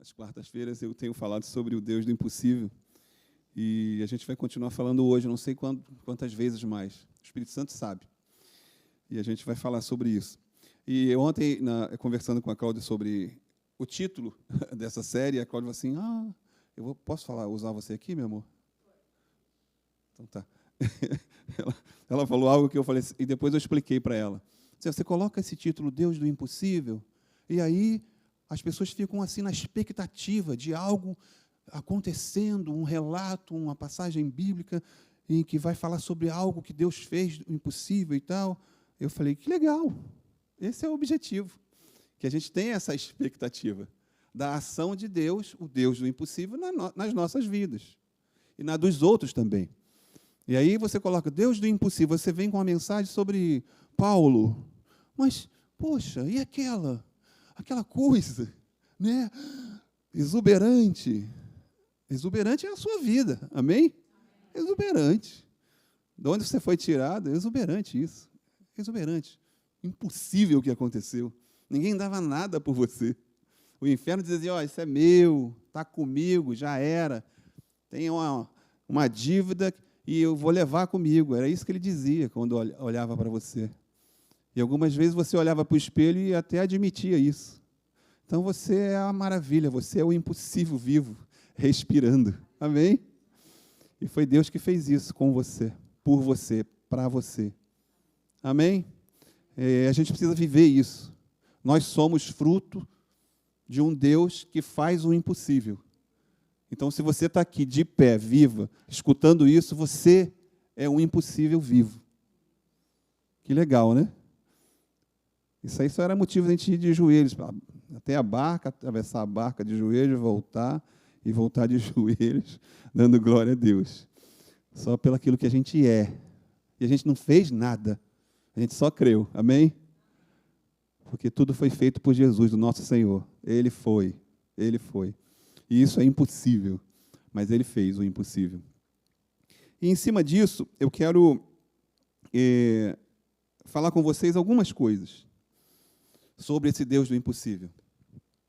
Às quartas-feiras eu tenho falado sobre o Deus do impossível e a gente vai continuar falando hoje, não sei quantas vezes mais. O Espírito Santo sabe. E a gente vai falar sobre isso. E ontem, conversando com a Cláudia sobre o título dessa série, a Cláudia falou assim, posso usar você aqui, meu amor? Então tá. Ela falou algo que eu falei, e depois eu expliquei para ela. Você coloca esse título, Deus do Impossível, e aí as pessoas ficam assim na expectativa de algo acontecendo, um relato, uma passagem bíblica em que vai falar sobre algo que Deus fez, o impossível e tal. Eu falei, que legal, esse é o objetivo, que a gente tenha essa expectativa da ação de Deus, o Deus do impossível, nas nossas vidas e na dos outros também. E aí você coloca Deus do impossível, você vem com uma mensagem sobre Paulo, mas, poxa, e aquela coisa, né? Exuberante. Exuberante é a sua vida, amém? Exuberante. De onde você foi tirado? Exuberante isso. Exuberante. Impossível o que aconteceu. Ninguém dava nada por você. O inferno dizia, isso é meu, está comigo, já era. Tem uma dívida e eu vou levar comigo. Era isso que ele dizia quando olhava para você. E algumas vezes você olhava para o espelho e até admitia isso. Então você é a maravilha, você é o impossível vivo, respirando. Amém? E foi Deus que fez isso com você, por você, para você. Amém? A gente precisa viver isso. Nós somos fruto de um Deus que faz o impossível. Então, se você está aqui de pé, viva, escutando isso, você é um impossível vivo. Que legal, né? Isso aí só era motivo de a gente ir de joelhos, até a barca, atravessar a barca de joelhos, voltar de joelhos, dando glória a Deus. Só pelo aquilo que a gente é. E a gente não fez nada, a gente só creu, amém? Porque tudo foi feito por Jesus, o nosso Senhor. Ele foi. E isso é impossível, mas Ele fez o impossível. E em cima disso, eu quero falar com vocês algumas coisas sobre esse Deus do impossível.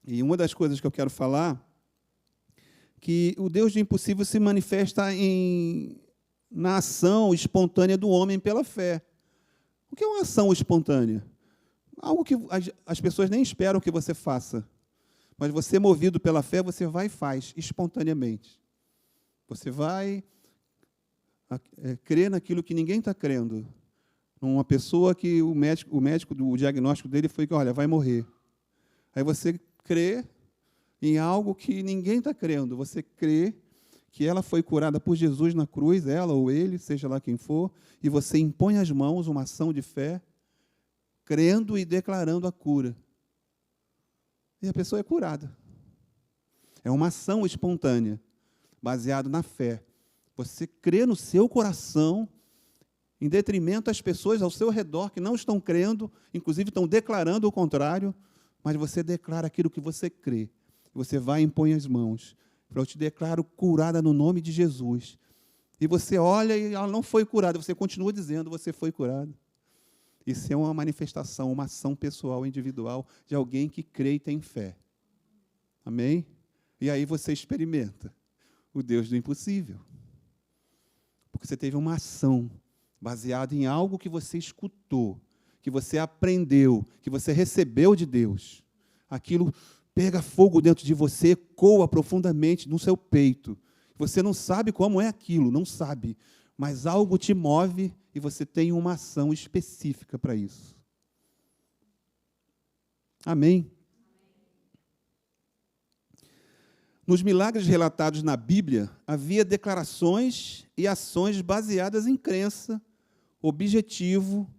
E uma das coisas que eu quero falar, que o Deus do impossível se manifesta na ação espontânea do homem pela fé. O que é uma ação espontânea? Algo que as pessoas nem esperam que você faça. Mas você, movido pela fé, você vai e faz, espontaneamente. Você vai crer naquilo que ninguém está crendo. Uma pessoa que o médico, o diagnóstico dele foi que, olha, vai morrer. Aí você crê em algo que ninguém está crendo. Você crê que ela foi curada por Jesus na cruz, ela ou ele, seja lá quem for, e você impõe as mãos, uma ação de fé, crendo e declarando a cura. E a pessoa é curada. É uma ação espontânea, baseada na fé. Você crê no seu coração, em detrimento às pessoas ao seu redor que não estão crendo, inclusive estão declarando o contrário, mas você declara aquilo que você crê. Você vai e impõe as mãos. Eu te declaro curada no nome de Jesus. E você olha e ela não foi curada, você continua dizendo, você foi curado. Isso é uma manifestação, uma ação pessoal, individual, de alguém que crê e tem fé. Amém? E aí você experimenta o Deus do impossível. Porque você teve uma ação baseada em algo que você escutou, que você aprendeu, que você recebeu de Deus. Aquilo pega fogo dentro de você, ecoa profundamente no seu peito. Você não sabe como é aquilo, não sabe, mas algo te move e você tem uma ação específica para isso. Amém? Nos milagres relatados na Bíblia, havia declarações e ações baseadas em crença, objetivo,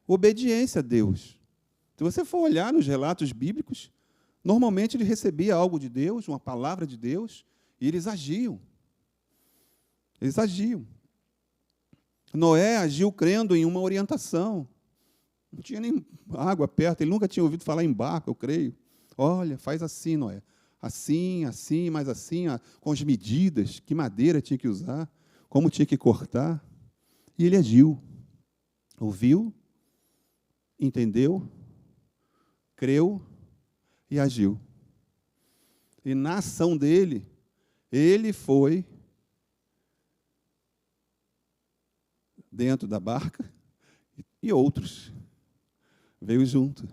obediência a Deus. Se você for olhar nos relatos bíblicos, normalmente ele recebia algo de Deus, uma palavra de Deus, e eles agiam. Eles agiam. Noé agiu crendo em uma orientação. Não tinha nem água perto, ele nunca tinha ouvido falar em barco, eu creio. Olha, faz assim, Noé. Assim, assim, mais assim, com as medidas, que madeira tinha que usar, como tinha que cortar. E ele agiu. Ouviu, entendeu, creu e agiu. E na ação dele, ele foi dentro da barca e outros veio junto.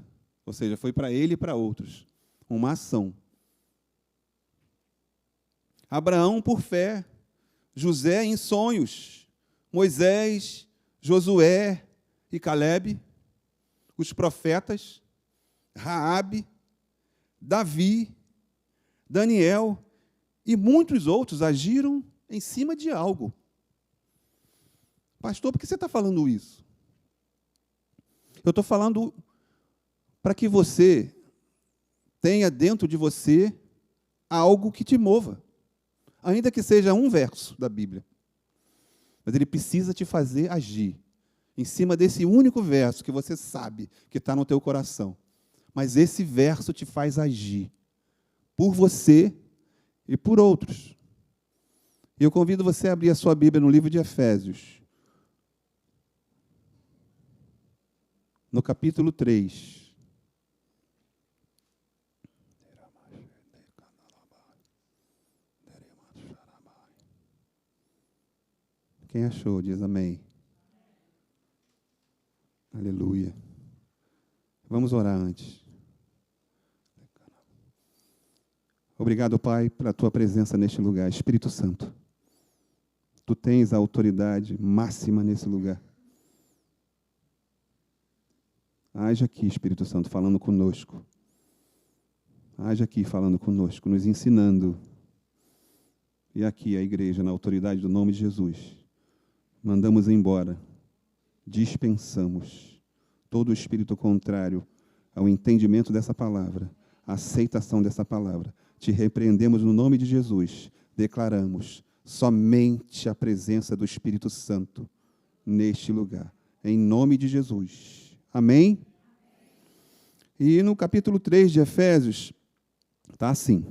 Ou seja, foi para ele e para outros. Uma ação. Abraão por fé, José em sonhos, Moisés, Josué e Calebe, os profetas, Raabe, Davi, Daniel e muitos outros agiram em cima de algo. Pastor, por que você está falando isso? Eu estou falando para que você tenha dentro de você algo que te mova. Ainda que seja um verso da Bíblia. Mas ele precisa te fazer agir em cima desse único verso que você sabe que está no teu coração. Mas esse verso te faz agir por você e por outros. E eu convido você a abrir a sua Bíblia no livro de Efésios, no capítulo 3. Quem achou, diz amém. Aleluia. Vamos orar antes. Obrigado, Pai, pela tua presença neste lugar. Espírito Santo, tu tens a autoridade máxima nesse lugar. Age aqui, Espírito Santo, falando conosco. Age aqui, falando conosco, nos ensinando. E aqui a igreja, na autoridade do nome de Jesus, mandamos embora, dispensamos todo o espírito contrário ao entendimento dessa palavra, à aceitação dessa palavra. Te repreendemos no nome de Jesus, declaramos somente a presença do Espírito Santo neste lugar, em nome de Jesus. Amém? E no capítulo 3 de Efésios, está assim: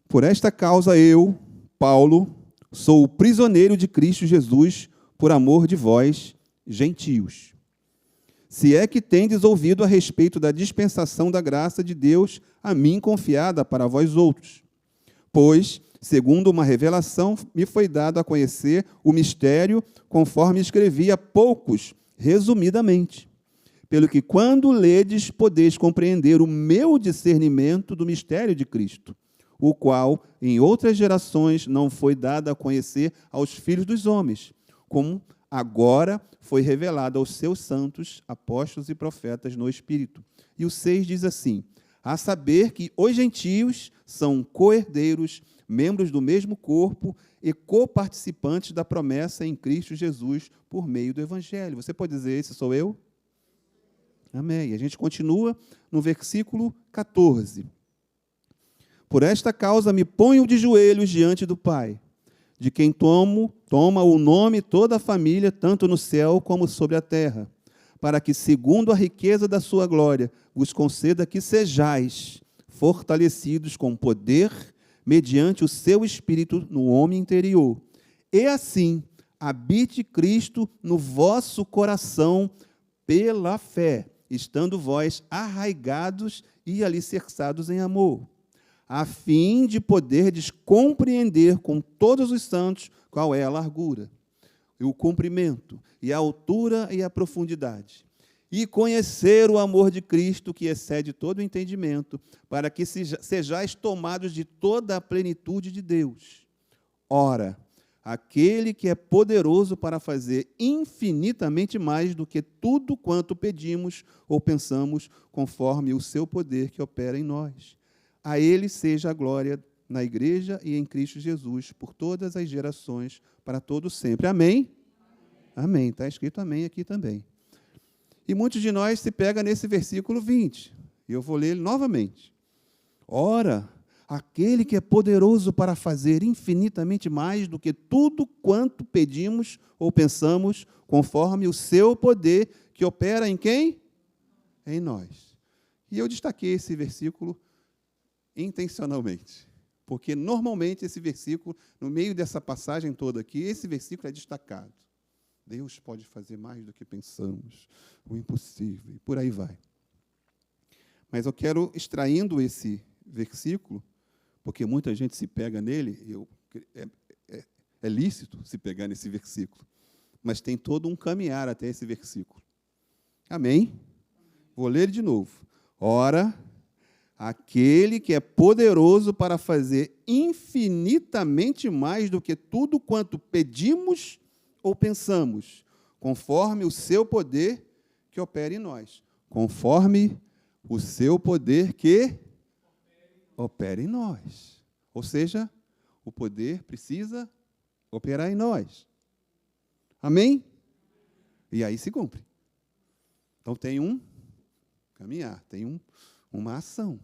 por esta causa eu, Paulo, sou o prisioneiro de Cristo Jesus, por amor de vós, gentios. Se é que tendes ouvido a respeito da dispensação da graça de Deus a mim confiada para vós outros. Pois, segundo uma revelação, me foi dado a conhecer o mistério, conforme escrevi a poucos, resumidamente. Pelo que, quando ledes, podeis compreender o meu discernimento do mistério de Cristo, o qual, em outras gerações, não foi dado a conhecer aos filhos dos homens, como agora foi revelado aos seus santos, apóstolos e profetas no Espírito. E o 6 diz assim: a saber que os gentios são co-herdeiros, membros do mesmo corpo e coparticipantes da promessa em Cristo Jesus por meio do Evangelho. Você pode dizer, esse sou eu? Amém. A gente continua no versículo 14. Por esta causa me ponho de joelhos diante do Pai, de quem toma o nome toda a família, tanto no céu como sobre a terra, para que, segundo a riqueza da sua glória, vos conceda que sejais fortalecidos com poder, mediante o seu Espírito no homem interior. E assim, habite Cristo no vosso coração pela fé, estando vós arraigados e alicerçados em amor, a fim de poderdes compreender com todos os santos qual é a largura, e o comprimento, e a altura e a profundidade, e conhecer o amor de Cristo, que excede todo o entendimento, para que sejais tomados de toda a plenitude de Deus. Ora, aquele que é poderoso para fazer infinitamente mais do que tudo quanto pedimos ou pensamos, conforme o seu poder que opera em nós. A ele seja a glória na igreja e em Cristo Jesus, por todas as gerações, para todos sempre. Amém? Amém. Está escrito amém aqui também. E muitos de nós se pegam nesse versículo 20. E eu vou ler ele novamente. Ora, aquele que é poderoso para fazer infinitamente mais do que tudo quanto pedimos ou pensamos, conforme o seu poder que opera em quem? Em nós. E eu destaquei esse versículo intencionalmente, porque normalmente esse versículo, no meio dessa passagem toda aqui, esse versículo é destacado. Deus pode fazer mais do que pensamos, o impossível, e por aí vai. Mas eu quero, extraindo esse versículo, porque muita gente se pega nele, é lícito se pegar nesse versículo, mas tem todo um caminhar até esse versículo. Amém? Vou ler de novo. Ora, aquele que é poderoso para fazer infinitamente mais do que tudo quanto pedimos ou pensamos, conforme o seu poder que opera em nós. Conforme o seu poder que opera em nós. Ou seja, o poder precisa operar em nós. Amém? E aí se cumpre. Então tem um caminhar, tem uma ação,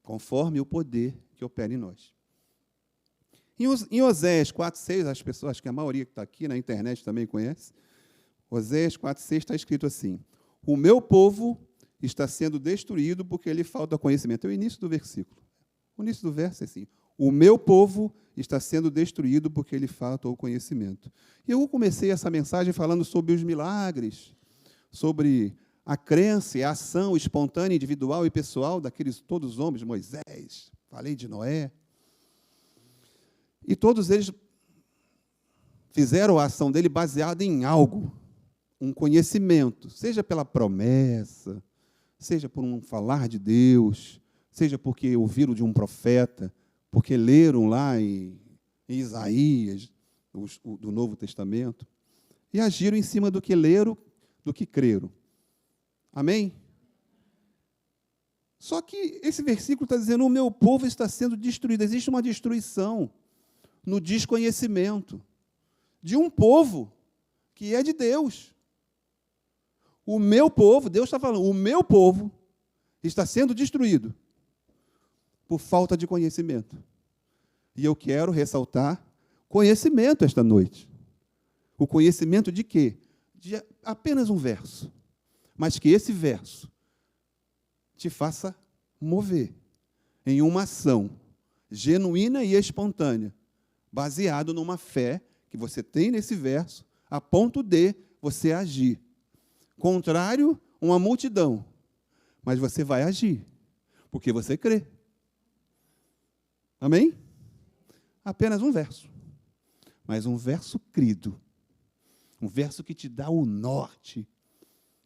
conforme o poder que opera em nós. Em Oséias 4,6, as pessoas, acho que a maioria que está aqui na internet também conhece, Oséias 4,6 está escrito assim: o meu povo está sendo destruído porque lhe falta conhecimento. É o início do versículo. O início do verso é assim: o meu povo está sendo destruído porque lhe falta o conhecimento. E eu comecei essa mensagem falando sobre os milagres, sobre a crença e a ação espontânea, individual e pessoal daqueles todos os homens, Moisés, falei de Noé. E todos eles fizeram a ação dele baseada em algo, um conhecimento, seja pela promessa, seja por um falar de Deus, seja porque ouviram de um profeta, porque leram lá em Isaías, do Novo Testamento, e agiram em cima do que leram, do que creram. Amém? Só que esse versículo está dizendo: o meu povo está sendo destruído. Existe uma destruição no desconhecimento de um povo que é de Deus. O meu povo, Deus está falando, o meu povo está sendo destruído por falta de conhecimento. E eu quero ressaltar conhecimento esta noite. O conhecimento de quê? De apenas um verso. Mas que esse verso te faça mover em uma ação genuína e espontânea, baseado numa fé que você tem nesse verso, a ponto de você agir. Contrário, uma multidão. Mas você vai agir, porque você crê. Amém? Apenas um verso. Mas um verso crido. Um verso que te dá o norte,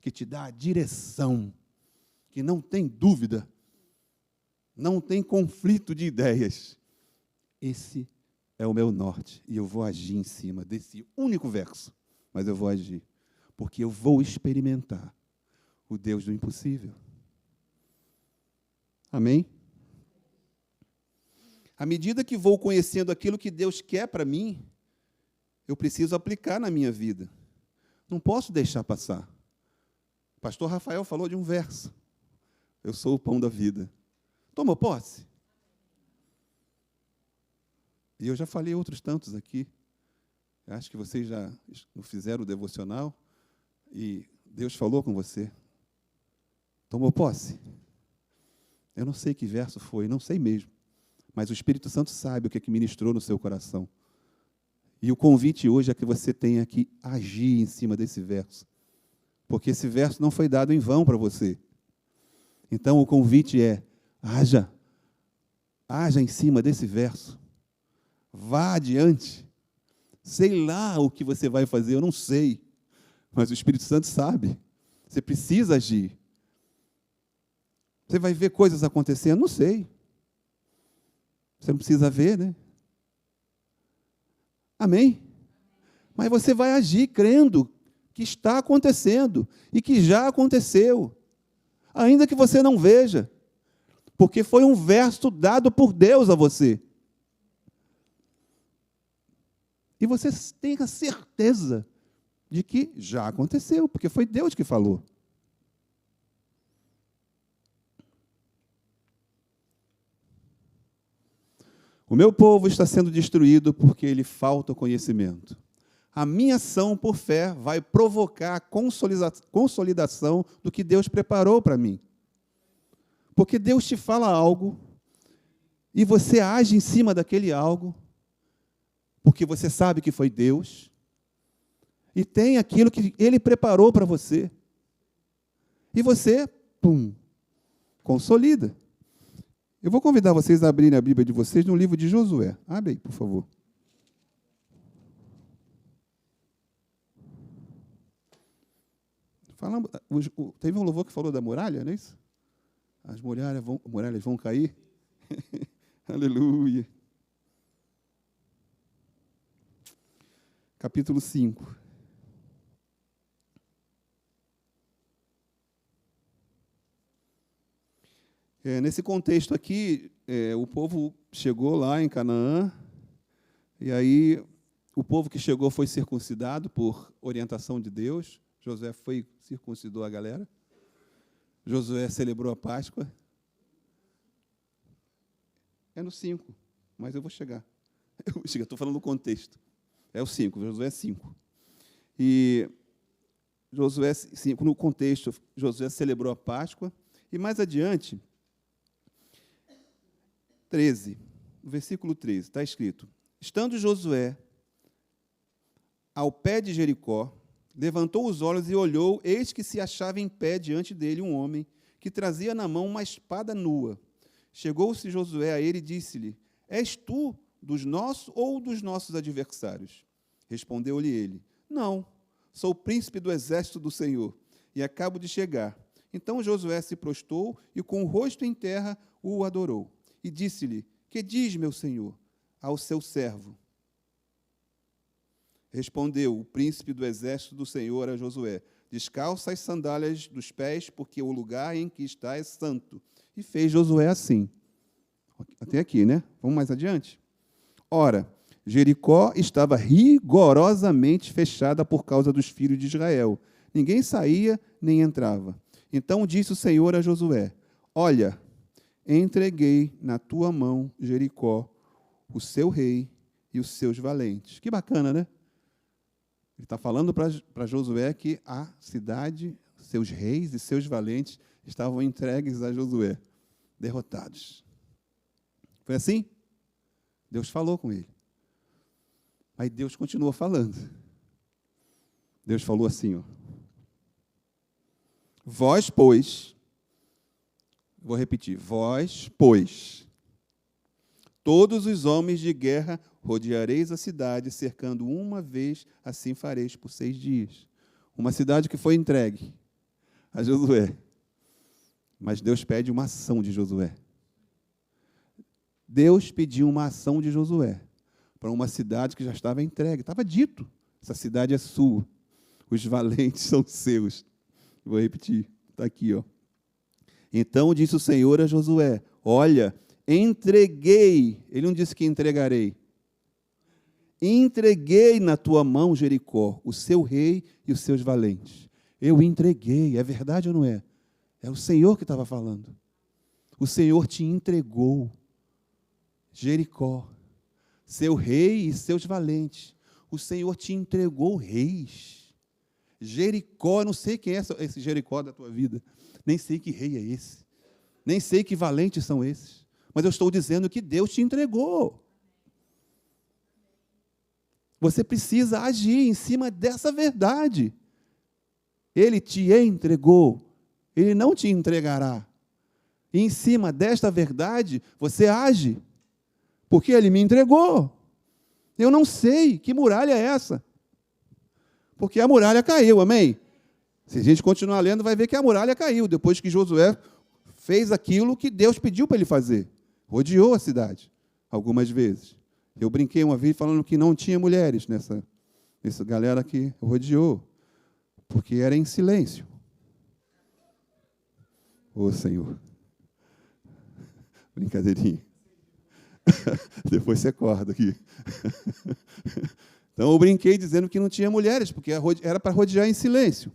que te dá a direção, que não tem dúvida, não tem conflito de ideias. Esse é o meu norte, e eu vou agir em cima desse único verso, mas eu vou agir, porque eu vou experimentar o Deus do impossível. Amém? À medida que vou conhecendo aquilo que Deus quer para mim, eu preciso aplicar na minha vida. Não posso deixar passar. O pastor Rafael falou de um verso: eu sou o pão da vida. Tomou posse? E eu já falei outros tantos aqui. Acho que vocês já fizeram o devocional e Deus falou com você. Tomou posse? Eu não sei que verso foi, não sei mesmo. Mas o Espírito Santo sabe o que ministrou no seu coração. E o convite hoje é que você tenha que agir em cima desse verso. Porque esse verso não foi dado em vão para você. Então, o convite é: haja em cima desse verso. Vá adiante. Sei lá o que você vai fazer, eu não sei. Mas o Espírito Santo sabe. Você precisa agir. Você vai ver coisas acontecendo? Não sei. Você não precisa ver, né? Amém? Mas você vai agir crendo que está acontecendo e que já aconteceu, ainda que você não veja, porque foi um verso dado por Deus a você. E você tenha certeza de que já aconteceu, porque foi Deus que falou. O meu povo está sendo destruído porque lhe falta conhecimento. A minha ação por fé vai provocar a consolidação do que Deus preparou para mim. Porque Deus te fala algo e você age em cima daquele algo, porque você sabe que foi Deus, e tem aquilo que Ele preparou para você. E você, consolida. Eu vou convidar vocês a abrirem a Bíblia de vocês no livro de Josué. Abre aí, por favor. Teve um louvor que falou da muralha, não é isso? As muralhas vão cair. Aleluia. Capítulo 5. Nesse contexto aqui, o povo chegou lá em Canaã, e aí o povo que chegou foi circuncidado por orientação de Deus. Josué circuncidou a galera. Josué celebrou a Páscoa. É no 5, mas eu vou chegar. Estou falando do contexto. É o 5, Josué 5. E Josué 5, no contexto, Josué celebrou a Páscoa. E mais adiante, 13, no versículo 13, está escrito: estando Josué ao pé de Jericó, levantou os olhos e olhou, eis que se achava em pé diante dele um homem que trazia na mão uma espada nua. Chegou-se Josué a ele e disse-lhe: és tu dos nossos ou dos nossos adversários? Respondeu-lhe ele: não, sou o príncipe do exército do Senhor, e acabo de chegar. Então Josué se prostrou e com o rosto em terra o adorou. E disse-lhe: que diz, meu senhor, ao seu servo? Respondeu o príncipe do exército do Senhor a Josué: descalça as sandálias dos pés, porque o lugar em que está é santo. E fez Josué assim. Até aqui, né? Vamos mais adiante? Ora, Jericó estava rigorosamente fechada por causa dos filhos de Israel. Ninguém saía nem entrava. Então disse o Senhor a Josué: olha, entreguei na tua mão Jericó, o seu rei e os seus valentes. Que bacana, né? Ele está falando para Josué que a cidade, seus reis e seus valentes estavam entregues a Josué, derrotados. Foi assim? Deus falou com ele. Aí Deus continuou falando. Deus falou assim, ó: vós, pois, vou repetir, vós, pois, todos os homens de guerra rodeareis a cidade, cercando uma vez, assim fareis por 6 dias. Uma cidade que foi entregue a Josué. Mas Deus pede uma ação de Josué. Deus pediu uma ação de Josué para uma cidade que já estava entregue. Estava dito, essa cidade é sua. Os valentes são seus. Vou repetir, está aqui, ó. Então disse o Senhor a Josué: olha, entreguei, ele não disse que entregarei, entreguei na tua mão Jericó, o seu rei e os seus valentes. Eu entreguei, é verdade ou não é? É o Senhor que estava falando. O Senhor te entregou Jericó, seu rei e seus valentes. O Senhor te entregou reis. Jericó, eu não sei quem é esse Jericó da tua vida, nem sei que rei é esse, nem sei que valentes são esses, mas eu estou dizendo que Deus te entregou. Você precisa agir em cima dessa verdade. Ele te entregou, Ele não te entregará. E em cima desta verdade, você age, porque Ele me entregou. Eu não sei que muralha é essa, porque a muralha caiu, amém? Se a gente continuar lendo, vai ver que a muralha caiu, depois que Josué fez aquilo que Deus pediu para ele fazer. Rodeou a cidade, algumas vezes. Eu brinquei uma vez falando que não tinha mulheres nessa galera que rodeou, porque era em silêncio. Ô, Senhor. Brincadeirinha. Depois você acorda aqui. Então, eu brinquei dizendo que não tinha mulheres, porque era para rodear em silêncio.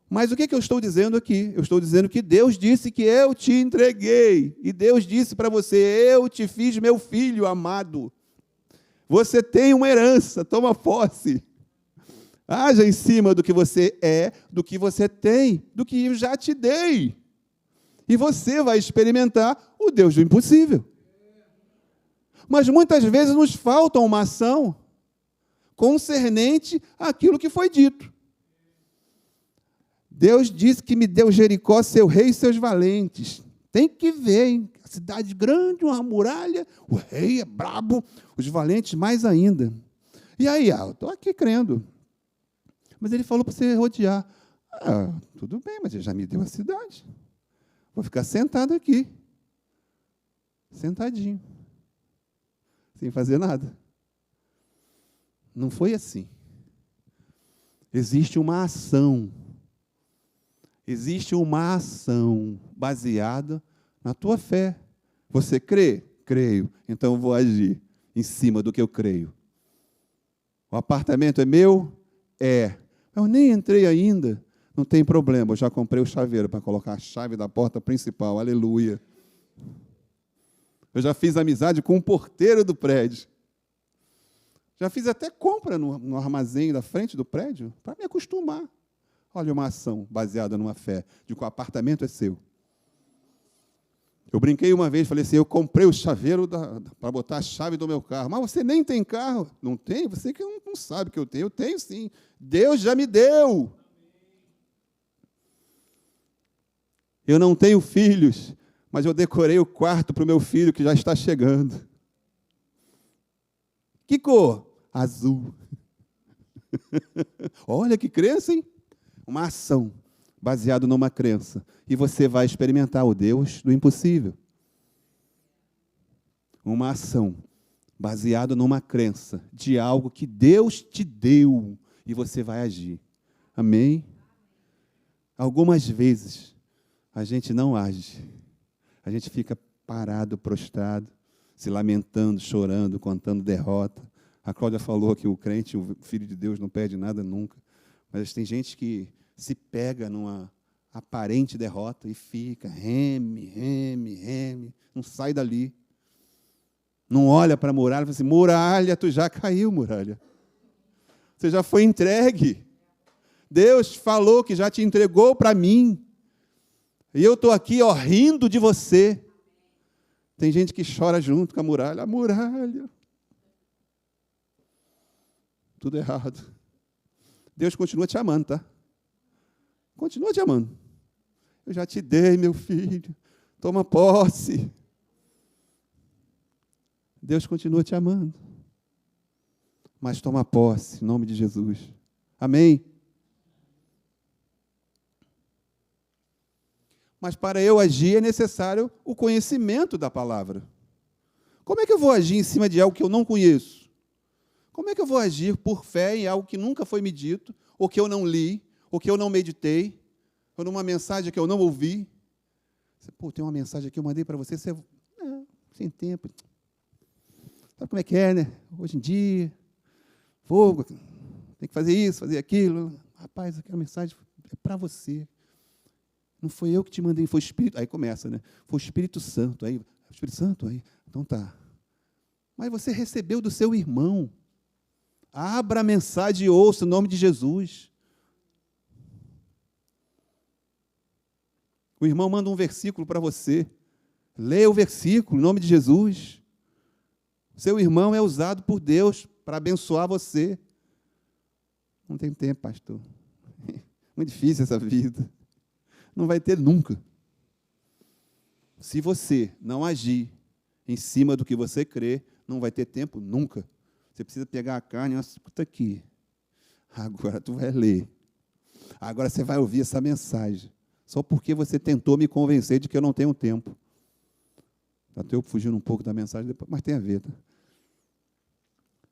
Mas o que eu estou dizendo aqui? Eu estou dizendo que Deus disse que eu te entreguei. E Deus disse para você: eu te fiz meu filho amado. Você tem uma herança, toma posse. Haja em cima do que você é, do que você tem, do que eu já te dei. E você vai experimentar o Deus do impossível. Mas muitas vezes nos falta uma ação concernente àquilo que foi dito. Deus disse que me deu Jericó, seu rei e seus valentes. Tem que ver, hein? A cidade grande, uma muralha, o rei é brabo, os valentes mais ainda. E aí, eu estou aqui crendo. Mas ele falou para você rodear. Tudo bem, mas ele já me deu a cidade. Vou ficar sentado aqui. Sentadinho. Sem fazer nada. Não foi assim. Existe uma ação. Existe uma ação baseada na tua fé. Você crê? Creio. Então eu vou agir em cima do que eu creio. O apartamento é meu? É. Eu nem entrei ainda. Não tem problema, eu já comprei o chaveiro para colocar a chave da porta principal. Aleluia. Eu já fiz amizade com o porteiro do prédio. Já fiz até compra no armazém da frente do prédio para me acostumar. Olha, uma ação baseada numa fé de que o apartamento é seu. Eu brinquei uma vez, falei assim, eu comprei o chaveiro para botar a chave do meu carro. Mas você nem tem carro. Não tem? Você que não sabe que eu tenho. Eu tenho sim. Deus já me deu. Eu não tenho filhos, mas eu decorei o quarto para o meu filho que já está chegando. Que cor? Azul. Olha que crença, hein? Uma ação baseada numa crença. E você vai experimentar o Deus do impossível. Uma ação baseada numa crença de algo que Deus te deu e você vai agir. Amém? Algumas vezes a gente não age. A gente fica parado, prostrado, se lamentando, chorando, contando derrota. A Cláudia falou que o crente, o filho de Deus, não perde nada nunca. Mas tem gente que se pega numa aparente derrota e fica, reme, não sai dali. Não olha para a muralha e fala assim, muralha, tu já caiu, muralha. Você já foi entregue. Deus falou que já te entregou para mim. E eu estou aqui, rindo de você. Tem gente que chora junto com a muralha. A muralha. Tudo errado. Deus continua te amando, tá? Continua te amando. Eu já te dei, meu filho. Toma posse. Deus continua te amando. Mas toma posse, em nome de Jesus. Amém? Mas para eu agir é necessário o conhecimento da palavra. Como é que eu vou agir em cima de algo que eu não conheço? Como é que eu vou agir por fé em algo que nunca foi me dito, ou que eu não li, ou que eu não meditei, ou numa mensagem que eu não ouvi? Tem uma mensagem aqui que eu mandei para você, sem tempo. Sabe como é que é, né? Hoje em dia, fogo, tem que fazer isso, fazer aquilo. Rapaz, aquela mensagem é para você. Não foi eu que te mandei, foi o Espírito. Aí começa, né? Foi o Espírito Santo. Aí, Espírito Santo, aí. Então tá. Mas você recebeu do seu irmão. Abra a mensagem e ouça o nome de Jesus. O irmão manda um versículo para você. Leia o versículo, em nome de Jesus. Seu irmão é usado por Deus para abençoar você. Não tem tempo, pastor. Muito difícil essa vida. Não vai ter nunca. Se você não agir em cima do que você crê, não vai ter tempo nunca. Você precisa pegar a carne e escuta aqui. Agora tu vai ler. Agora você vai ouvir essa mensagem. Só porque você tentou me convencer de que eu não tenho tempo. Estou fugindo um pouco da mensagem, depois, mas tem a ver. Tá?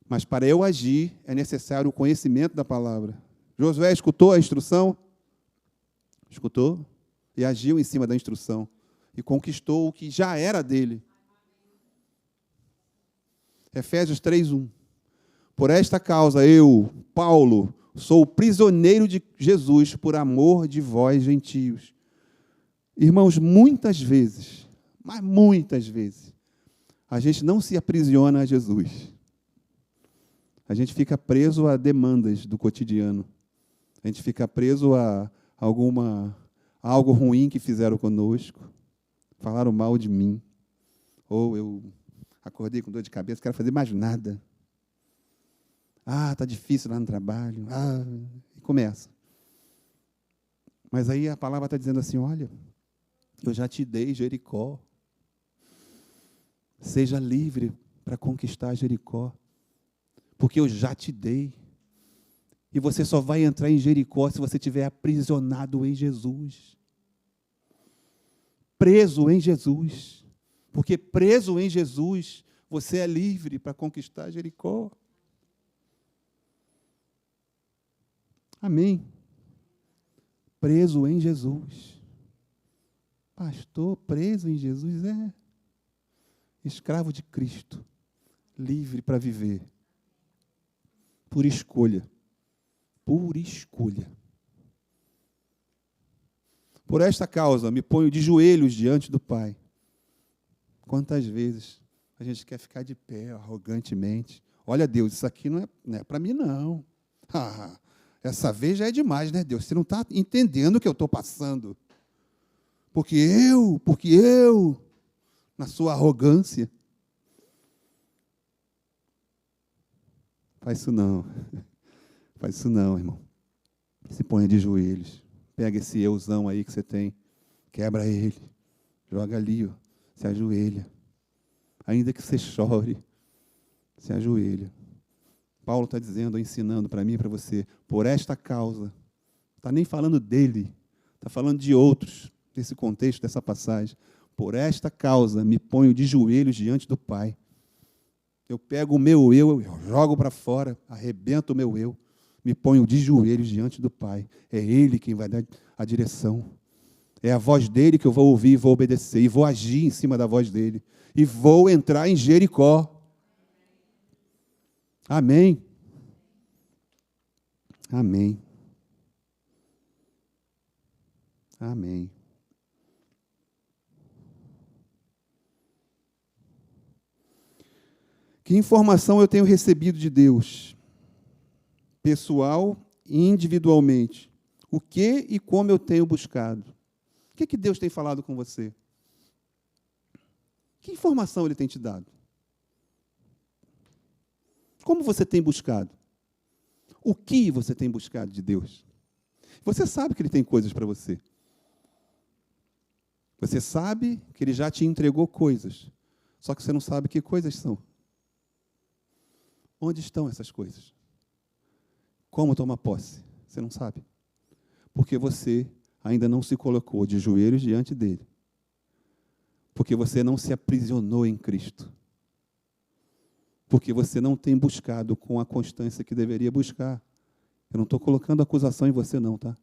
Mas para eu agir, é necessário o conhecimento da palavra. Josué escutou a instrução? Escutou? E agiu em cima da instrução. E conquistou o que já era dele. Efésios 3:1. Por esta causa eu, Paulo, sou prisioneiro de Jesus por amor de vós, gentios. Irmãos, muitas vezes, mas muitas vezes, a gente não se aprisiona a Jesus. A gente fica preso a demandas do cotidiano. A gente fica preso a algo ruim que fizeram conosco. Falaram mal de mim. Ou eu acordei com dor de cabeça, quero fazer mais nada. Está difícil lá no trabalho. E começa. Mas aí a palavra está dizendo assim, olha, Eu já te dei Jericó. Seja livre para conquistar Jericó, porque eu já te dei. E você só vai entrar em Jericó se você estiver aprisionado em Jesus. Preso em Jesus. Porque preso em Jesus, você é livre para conquistar Jericó. Amém. Preso em Jesus. Pastor, preso em Jesus, escravo de Cristo, livre para viver, por escolha. Por escolha. Por esta causa, me ponho de joelhos diante do Pai. Quantas vezes a gente quer ficar de pé, arrogantemente. Olha, Deus, isso aqui não é para mim, não. Essa vez já é demais, né, Deus? Você não está entendendo o que eu estou passando. Porque eu, na sua arrogância. Faz isso não. Faz isso não, irmão. Se ponha de joelhos. Pega esse euzão aí que você tem. Quebra ele. Joga ali, ó. Se ajoelha. Ainda que você chore, se ajoelha. Paulo está dizendo, ensinando para mim e para você, por esta causa. Não está nem falando dele. Está falando de outros, nesse contexto, dessa passagem. Por esta causa, me ponho de joelhos diante do Pai. Eu pego o meu eu jogo para fora, arrebento o meu eu. Me ponho de joelhos diante do Pai. É Ele quem vai dar a direção. É a voz dele que eu vou ouvir e vou obedecer. E vou agir em cima da voz dele. E vou entrar em Jericó. Amém. Amém. Amém. Que informação eu tenho recebido de Deus? Pessoal e individualmente. O que e como eu tenho buscado? O que Deus tem falado com você? Que informação Ele tem te dado? Como você tem buscado? O que você tem buscado de Deus? Você sabe que Ele tem coisas para você. Você sabe que Ele já te entregou coisas. Só que você não sabe que coisas são. Onde estão essas coisas? Como tomar posse? Você não sabe. Porque você ainda não se colocou de joelhos diante dele. Porque você não se aprisionou em Cristo. Porque você não tem buscado com a constância que deveria buscar. Eu não estou colocando acusação em você, não, tá?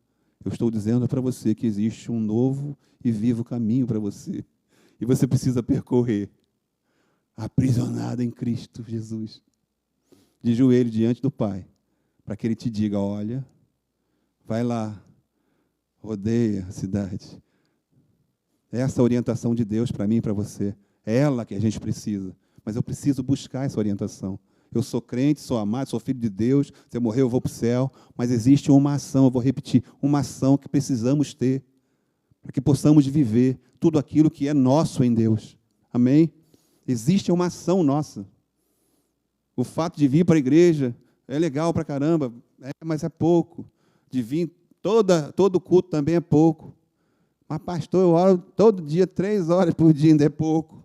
Eu estou dizendo para você que existe um novo e vivo caminho para você. E você precisa percorrer. Aprisionado em Cristo Jesus. De joelho diante do Pai. Para que Ele te diga, olha, vai lá, rodeia a cidade. Essa orientação de Deus para mim e para você. É ela que a gente precisa. Mas eu preciso buscar essa orientação. Eu sou crente, sou amado, sou filho de Deus. Se eu morrer, eu vou para o céu. Mas existe uma ação, eu vou repetir, uma ação que precisamos ter para que possamos viver tudo aquilo que é nosso em Deus. Amém? Existe uma ação nossa. O fato de vir para a igreja é legal para caramba, mas é pouco. De vir todo culto também é pouco. Mas, pastor, eu oro todo dia, 3 horas por dia, ainda é pouco.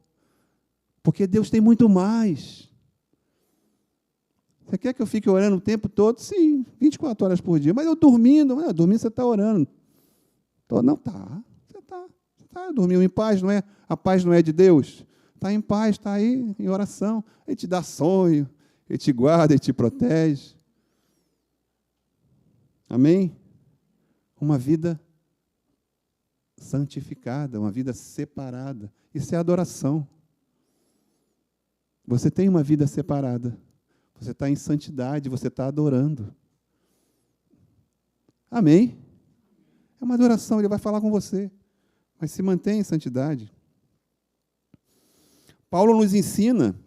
Porque Deus tem muito mais. Você quer que eu fique orando o tempo todo? Sim, 24 horas por dia. Mas eu dormindo você está orando. Não, tá. Você está dormindo em paz, não é? A paz não é de Deus? Está em paz, está aí em oração. Ele te dá sonho, Ele te guarda, Ele te protege. Amém? Uma vida santificada, uma vida separada. Isso é adoração. Você tem uma vida separada. Você está em santidade, você está adorando. Amém? É uma adoração, Ele vai falar com você. Mas se mantém em santidade. Paulo nos ensina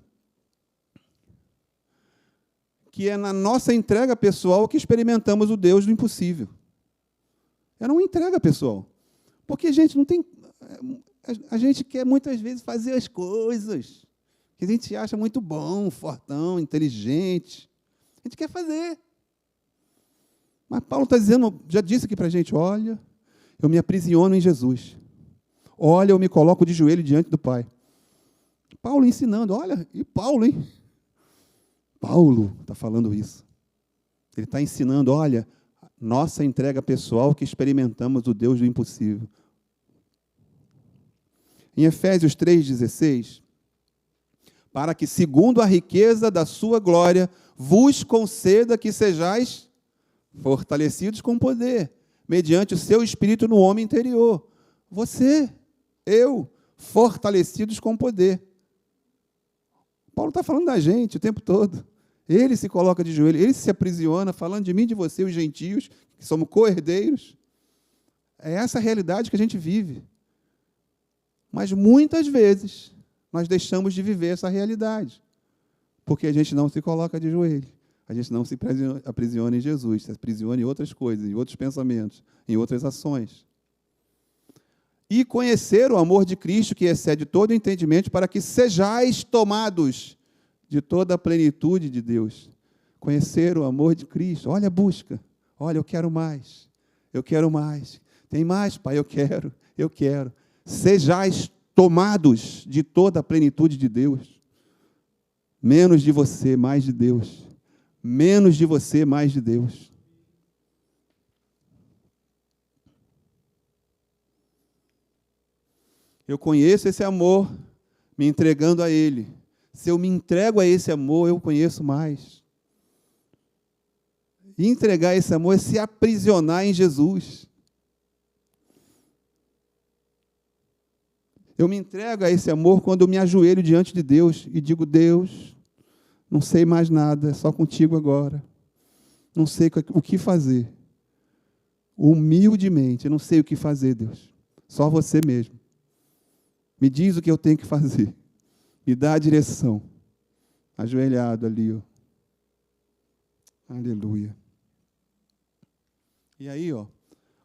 que é na nossa entrega pessoal que experimentamos o Deus do impossível. É uma entrega pessoal. Porque a gente quer muitas vezes fazer as coisas que a gente acha muito bom, fortão, inteligente. A gente quer fazer. Mas Paulo está dizendo, já disse aqui para a gente, olha, eu me aprisiono em Jesus. Olha, eu me coloco de joelho diante do Pai. Paulo ensinando, olha, e Paulo, hein? Paulo está falando isso. Ele está ensinando, olha, nossa entrega pessoal que experimentamos o Deus do impossível. Em Efésios 3,16, para que, segundo a riqueza da sua glória, vos conceda que sejais fortalecidos com poder, mediante o seu Espírito no homem interior. Você, eu, fortalecidos com poder. Paulo está falando da gente o tempo todo. Ele se coloca de joelho, ele se aprisiona, falando de mim e de você, os gentios, que somos co-herdeiros. É essa a realidade que a gente vive. Mas muitas vezes nós deixamos de viver essa realidade, porque a gente não se coloca de joelho, a gente não se aprisiona em Jesus, se aprisiona em outras coisas, em outros pensamentos, em outras ações. E conhecer o amor de Cristo, que excede todo entendimento, para que sejais tomados de toda a plenitude de Deus. Conhecer o amor de Cristo. Olha a busca. Olha, eu quero mais. Eu quero mais. Tem mais, Pai? Eu quero. Eu quero. Sejais tomados de toda a plenitude de Deus. Menos de você, mais de Deus. Menos de você, mais de Deus. Eu conheço esse amor me entregando a Ele. Se eu me entrego a esse amor, eu conheço mais. E entregar esse amor é se aprisionar em Jesus. Eu me entrego a esse amor quando eu me ajoelho diante de Deus e digo, Deus, não sei mais nada, é só contigo agora. Não sei o que fazer. Humildemente, eu não sei o que fazer, Deus. Só você mesmo. Me diz o que eu tenho que fazer. Me dá a direção. Ajoelhado ali, ó. Aleluia. E aí, ó.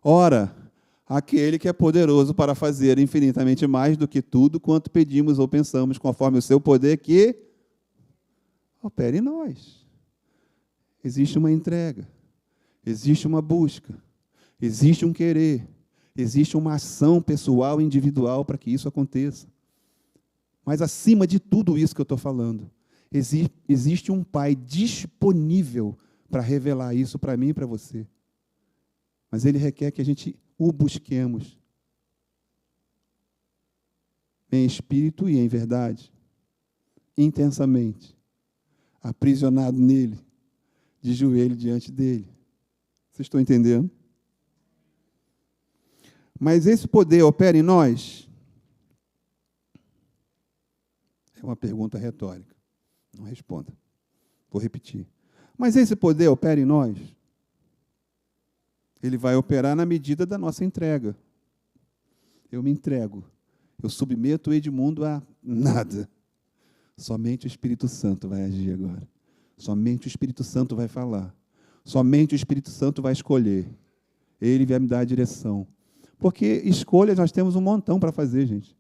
Ora, aquele que é poderoso para fazer infinitamente mais do que tudo quanto pedimos ou pensamos, conforme o seu poder que opera em nós. Existe uma entrega. Existe uma busca. Existe um querer. Existe uma ação pessoal e individual para que isso aconteça. Mas, acima de tudo isso que eu estou falando, existe um Pai disponível para revelar isso para mim e para você. Mas Ele requer que a gente o busquemos em espírito e em verdade, intensamente, aprisionado nele, de joelho diante dele. Vocês estão entendendo? Mas esse poder opera em nós? É uma pergunta retórica. Não responda. Vou repetir. Mas esse poder opera em nós? Ele vai operar na medida da nossa entrega. Eu me entrego. Eu submeto o Edmundo a nada. Somente o Espírito Santo vai agir agora. Somente o Espírito Santo vai falar. Somente o Espírito Santo vai escolher. Ele vai me dar a direção. Porque escolhas nós temos um montão para fazer, gente.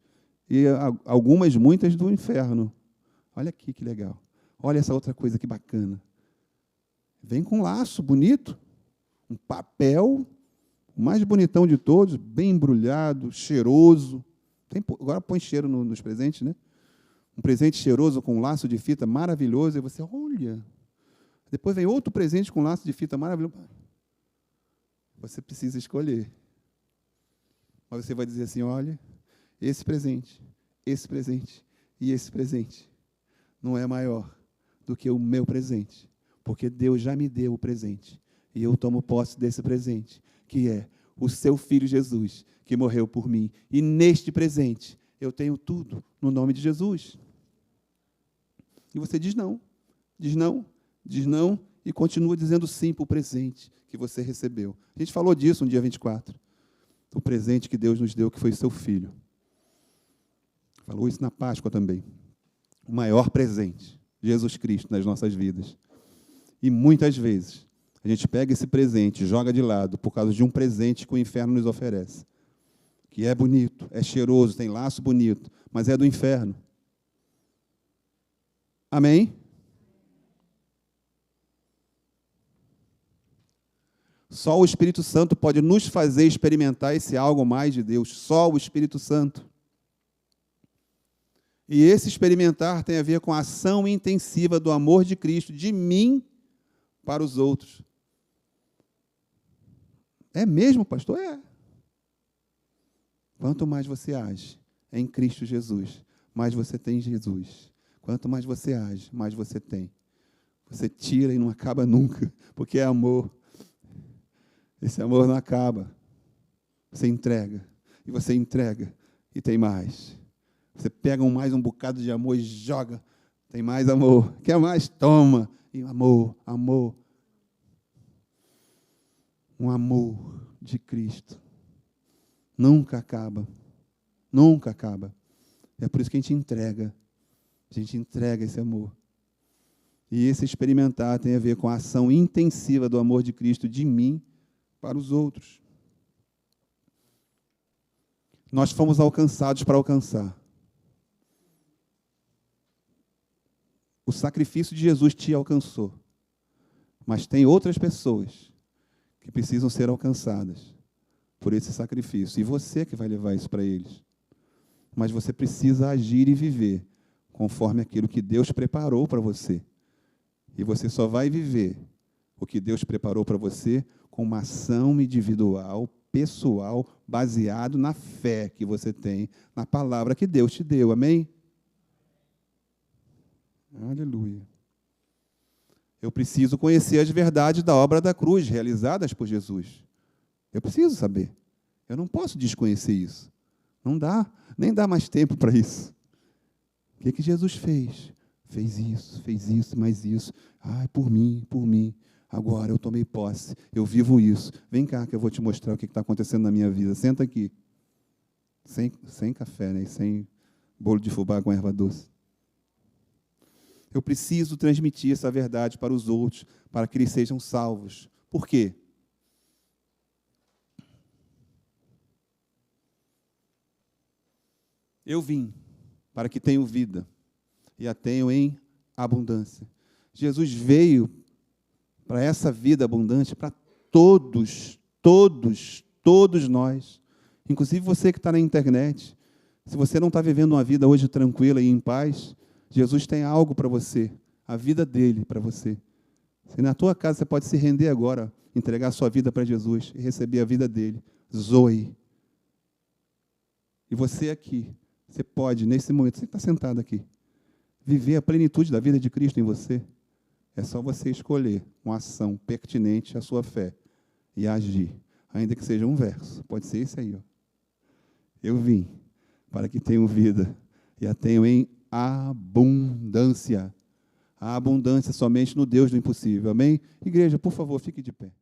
E algumas, muitas do inferno. Olha aqui que legal. Olha essa outra coisa que bacana. Vem com um laço bonito, um papel, o mais bonitão de todos, bem embrulhado, cheiroso. Agora põe cheiro nos presentes, né? Um presente cheiroso com um laço de fita maravilhoso. E você, olha. Depois vem outro presente com um laço de fita maravilhoso. Você precisa escolher. Mas você vai dizer assim, olha, esse presente e esse presente não é maior do que o meu presente, porque Deus já me deu o presente, e eu tomo posse desse presente, que é o seu Filho Jesus, que morreu por mim, e neste presente eu tenho tudo no nome de Jesus. E você diz não, diz não, diz não, e continua dizendo sim para o presente que você recebeu. A gente falou disso no dia 24. O presente que Deus nos deu, que foi o seu Filho. Falou isso na Páscoa também. O maior presente, Jesus Cristo, nas nossas vidas. E muitas vezes, a gente pega esse presente, joga de lado, por causa de um presente que o inferno nos oferece. Que é bonito, é cheiroso, tem laço bonito, mas é do inferno. Amém? Só o Espírito Santo pode nos fazer experimentar esse algo mais de Deus. Só o Espírito Santo. E esse experimentar tem a ver com a ação intensiva do amor de Cristo, de mim para os outros. É mesmo, pastor? É. Quanto mais você age em Cristo Jesus, mais você tem Jesus. Quanto mais você age, mais você tem. Você tira e não acaba nunca, porque é amor. Esse amor não acaba. Você entrega, e você entrega, e tem mais. Você pega mais um bocado de amor e joga, tem mais amor. Quer mais? Toma. E amor, amor. Um amor de Cristo. Nunca acaba. Nunca acaba. É por isso que a gente entrega. A gente entrega esse amor. E esse experimentar tem a ver com a ação intensiva do amor de Cristo de mim para os outros. Nós fomos alcançados para alcançar. O sacrifício de Jesus te alcançou. Mas tem outras pessoas que precisam ser alcançadas por esse sacrifício. E você que vai levar isso para eles. Mas você precisa agir e viver conforme aquilo que Deus preparou para você. E você só vai viver o que Deus preparou para você com uma ação individual, pessoal, baseado na fé que você tem, na palavra que Deus te deu. Amém? Aleluia. Eu preciso conhecer as verdades da obra da cruz, realizadas por Jesus. Eu preciso saber. Eu não posso desconhecer isso. Não dá, nem dá mais tempo para isso. O que Jesus fez? Fez isso, mais isso. Ai, por mim, por mim. Agora eu tomei posse, eu vivo isso. Vem cá que eu vou te mostrar o que está acontecendo na minha vida. Senta aqui. Sem café, né? E sem bolo de fubá com erva doce. Eu preciso transmitir essa verdade para os outros, para que eles sejam salvos. Por quê? Eu vim para que tenham vida e a tenham em abundância. Jesus veio para essa vida abundante para todos nós. Inclusive você que está na internet. Se você não está vivendo uma vida hoje tranquila e em paz, Jesus tem algo para você, a vida dele para você. Se na tua casa você pode se render agora, entregar a sua vida para Jesus e receber a vida dele. Zoe. E você aqui, você pode, nesse momento, você está sentado aqui, viver a plenitude da vida de Cristo em você. É só você escolher uma ação pertinente à sua fé e agir, ainda que seja um verso. Pode ser esse aí. Ó. Eu vim para que tenham vida e a tenham em abundância. A abundância somente no Deus do impossível. Amém? Igreja, por favor, fique de pé.